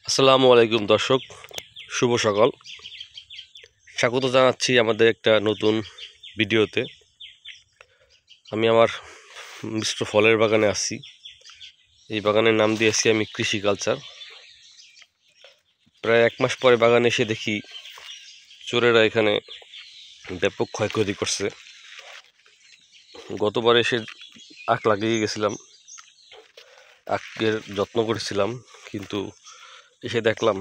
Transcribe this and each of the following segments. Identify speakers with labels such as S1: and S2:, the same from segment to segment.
S1: আসসালামু আলাইকুম দর্শক, শুভ সকাল। স্বাগত জানাচ্ছি আমাদের একটা নতুন ভিডিওতে। আমি আমার মিশ্র ফলের বাগানে আছি। এই বাগানের নাম দিয়েছি আমি কৃষি কালচার। প্রায় 1 মাস পরে বাগানে এসে দেখি চোরেরা এখানে ব্যাপক ক্ষয়ক্ষতি করছে। গতবার এসে আখ লাগিয়ে গেছিলাম, আখের যত্ন করেছিলাম, কিন্তু এসে দেখলাম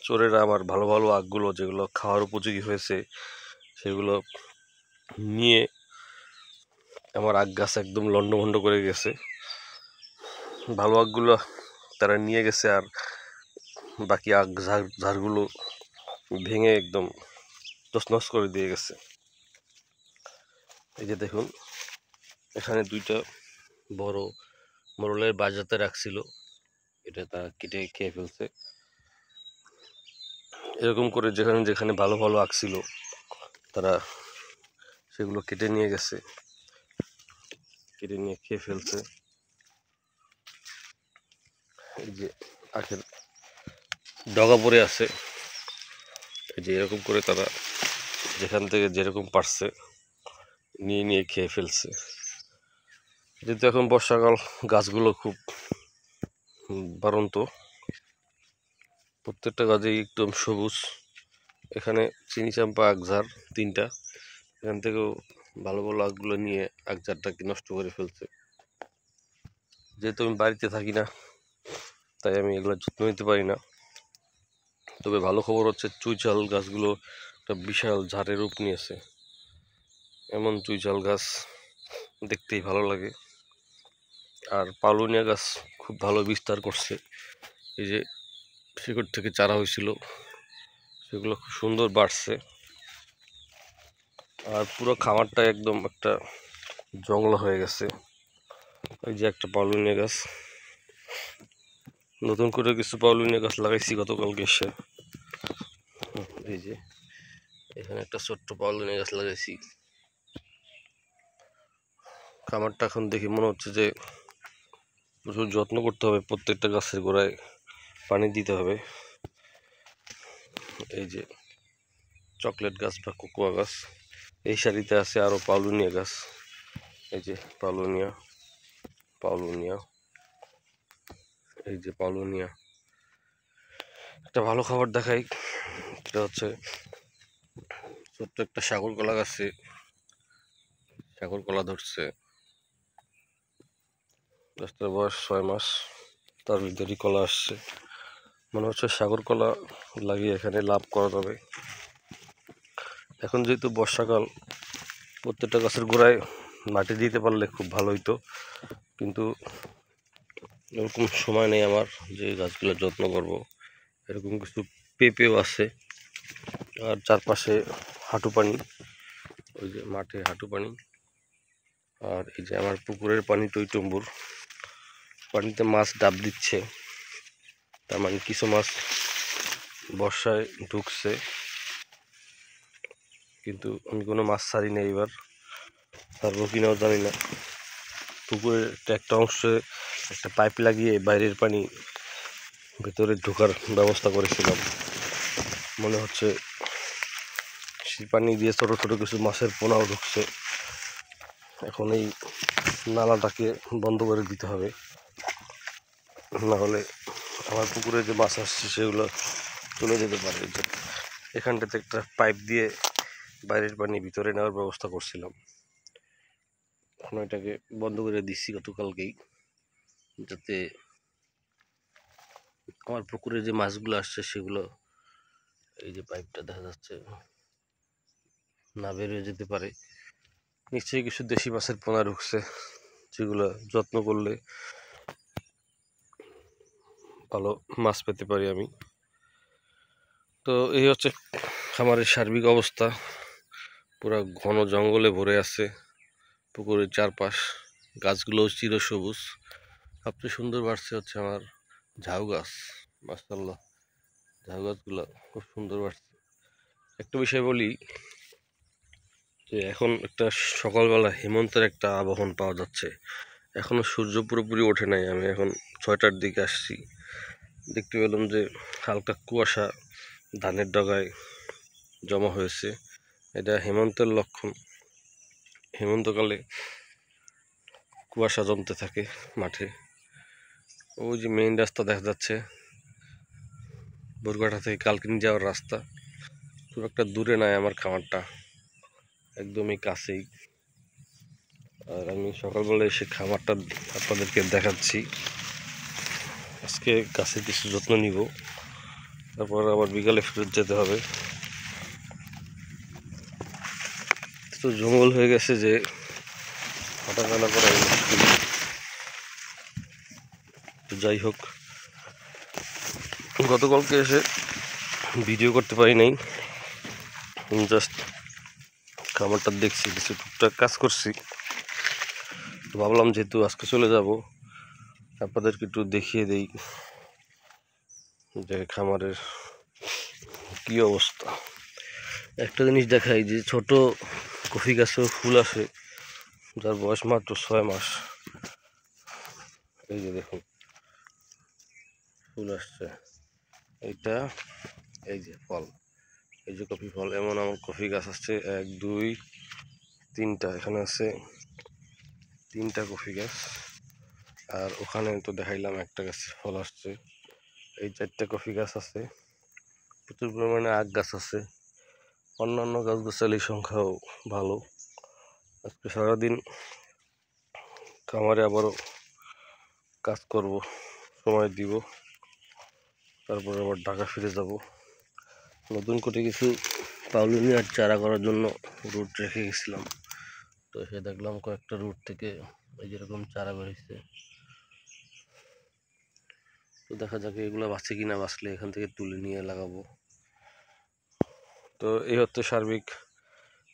S1: চোরেরা আমার ভালো ভালো আখগুলো যেগুলো খাওয়ার উপযোগী হয়েছে সেগুলো নিয়ে আমার আখ গাছ একদম লন্ডভন্ড করে গেছে। ভালো আখগুলো তারা নিয়ে গেছে, আর বাকি আখ ঝাড়গুলো ভেঙে একদম তছনছ করে দিয়ে গেছে। এই যে দেখুন, এখানে 2টা বড় মোরলের বাজাতে রাখছিল, এটা তারা কেটে খেয়ে ফেলছে। এরকম করে যেখানে যেখানে ভালো ভালো আখ ছিল তারা সেগুলো কেটে নিয়ে গেছে, কেটে নিয়ে খেয়ে ফেলছে। এই যে আখের ডগা পড়ে আছে, এই যে এরকম করে তারা যেখান থেকে যেরকম পারছে নিয়ে নিয়ে খেয়ে ফেলছে। যেহেতু এখন বর্ষাকাল, গাছগুলো খুব বাড়ন্ত, প্রত্যেকটা গাছেই একদম সবুজ। এখানে চিনি চাম্পা আখঝাড় 3টা, এখান থেকেও ভালো ভালো আখগুলো নিয়ে আখঝাড়টাকে নষ্ট করে ফেলছে। যেহেতু আমি বাড়িতে থাকি না, তাই আমি এগুলো যত্ন নিতে পারি না। তবে ভালো খবর হচ্ছে চুইঝাল গাছগুলো একটা বিশাল ঝাড়ের রূপ নিয়েছে। এমন চুইঝাল গাছ দেখতেই ভালো লাগে। আর পালুনিয়া গাছ খুব ভালো বিস্তার করছে। এই যে শিকড় থেকে চারা হয়েছিল সেগুলো খুব সুন্দর বাড়ছে। আর পুরো খামারটা একদম একটা জঙ্গল হয়ে গেছে। এই যে একটা পালুনিয়া গাছ, নতুন করে কিছু পালুনিয়া গাছ লাগাইছি গতকালকে এসে। এই যে এখানে একটা ছোট্ট পালুনিয়া গাছ লাগাইছি। খামারটা এখন দেখে মনে হচ্ছে যে প্রচুর যত্ন করতে হবে, প্রত্যেকটা গাছের গোড়ায় পানি দিতে হবে। এই যে চকলেট গাছ বা কোকোয়া গাছ, এই সারিতে আছে আরো পালুনিয়া গাছ। এই যে পালুনিয়া, পালুনিয়া, এই যে পালুনিয়া। একটা ভালো খবর দেখাই, এটা হচ্ছে ছোট্ট একটা সাগর কলা গাছে সাগর কলা ধরছে। গাছটার বয়স 6 মাস, তার ভিতরেই কলা আসছে। মনে হচ্ছে সাগর কলা লাগিয়ে এখানে লাভ করা যাবে। এখন যেহেতু বর্ষাকাল, প্রত্যেকটা গাছের গোড়ায় মাটি দিতে পারলে খুব ভালো হইতো, কিন্তু এরকম সময় নেই আমার যে গাছগুলোর যত্ন করব। এরকম কিছু পেঁপেও আছে, আর চারপাশে হাঁটু পানি, ওই যে মাঠে হাঁটু পানি। আর এই যে আমার পুকুরের পানি টইটম্বুর, পানিতে মাছ ডাব দিচ্ছে, তার মানে কিছু মাছ বর্ষায় ঢুকছে, কিন্তু আমি কোনো মাছ ছাড়ি না এবার, ছাড়বো কিনাও জানি না। পুকুরের একটা অংশে একটা পাইপ লাগিয়ে বাইরের পানি ভেতরে ঢোকার ব্যবস্থা করেছিলাম। মনে হচ্ছে সেই পানি দিয়ে ছোট ছোট কিছু মাছের পোনাও ঢুকছে। এখন এই নালাটাকে বন্ধ করে দিতে হবে, না হলে আমার পুকুরে যে মাছ আসছে সেগুলো চলে যেতে পারে। এখানটাতে একটা পাইপ দিয়ে বাইরের পানি ভিতরে নেওয়ার ব্যবস্থা করছিলাম, এখন এটাকে বন্ধ করে দিচ্ছি গতকালকেই, যাতে আমার পুকুরে যে মাছগুলো আসছে সেগুলো, এই যে পাইপটা দেখা যাচ্ছে, না বেরিয়ে যেতে পারে। নিশ্চয়ই কিছু দেশি মাছের পোনা ঢুকছে, যেগুলো যত্ন করলে ভালো মাছ পেতে পারি আমি। তো এই হচ্ছে খামারের সার্বিক অবস্থা। পুরো ঘন জঙ্গলে ভরে আছে পুকুরের চারপাশ, গাছগুলোও চিরসবুজ। সবচেয়ে সুন্দর বাড়ছে হচ্ছে আমার ঝাউ গাছ, মাশাআল্লাহ, ঝাউ গাছগুলো খুব সুন্দর বাড়ছে। একটা বিষয় বলি, যে এখন একটা সকালবেলা হেমন্তের একটা আবহন পাওয়া যাচ্ছে। এখনো সূর্য পুরোপুরি ওঠে নাই, আমি এখন 6টার দিকে আসছি, দেখতে পেলাম যে হালকা কুয়াশা ধানের ডগায় জমা হয়েছে। এটা হেমন্তের লক্ষণ। হেমন্তকালে কুয়াশা জমতে থাকে মাঠে। ওই যে মেইন রাস্তা দেখা যাচ্ছে, বরঘাটা থেকে কালকিনি যাওয়ার রাস্তা। খুব একটা দূরে নয় আমার খামারটা, একদমই কাছেই। আর আমি সকালবেলা এসে খামারটা আপনাদেরকে দেখাচ্ছি। আজকে গাছে কিছু যত্ন নিব, তারপর আবার বিকালে ফেরত যেতে হবে। তো জঙ্গল হয়ে গেছে যে হাঁটাচলা করা মুশকিল। তো যাই হোক, গতকালকে এসে ভিডিও করতে পারি নাই, জাস্ট খামারটা দেখছি, কিছু টুকটাক কাজ করছি। তো ভাবলাম যেহেতু আজকে চলে যাব, আপনাদেরকে একটু দেখিয়ে দেই যে খামারের কি অবস্থা। একটা জিনিস দেখাই যে ছোট কফি গাছেও ফুল আসে, যার বয়স মাত্র 6 মাস। এই যে দেখুন ফুল আসছে, এইটা এই যে ফল, এই যে কফি ফল। এমন আমার কফি গাছ আসছে 1 2 3টা, এখানে আছে 3টা কফি গাছ। আর ওখানে তো দেখাইলাম একটা গাছে ফল আসছে। এই 4টা কফি গাছ আছে, প্রচুর পরিমাণে আখ গাছ আছে। অন্যান্য গাছগাছালির সংখ্যাও ভালো। আজকে সারাদিন খামারে আবারও কাজ করব, সময় দিব, তারপর আবার ঢাকা ফিরে যাব। নতুন করে কিছু পাউলিনিয়ার চারা করার জন্য রুট রেখে গেছিলাম, তো এসে দেখলাম কয়েকটা রুট থেকে এই যেরকম চারা বেরিয়েছে। তো দেখা যাক এগুলো বাঁচে কিনা, বাঁচলে এখান থেকে তুলে নিয়ে লাগাবো। তো এই হচ্ছে সার্বিক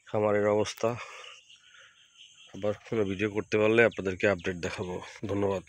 S1: খামারের অবস্থা। আবার কোনো ভিডিও করতে পারলে আপনাদেরকে আপডেট দেখাবো। ধন্যবাদ।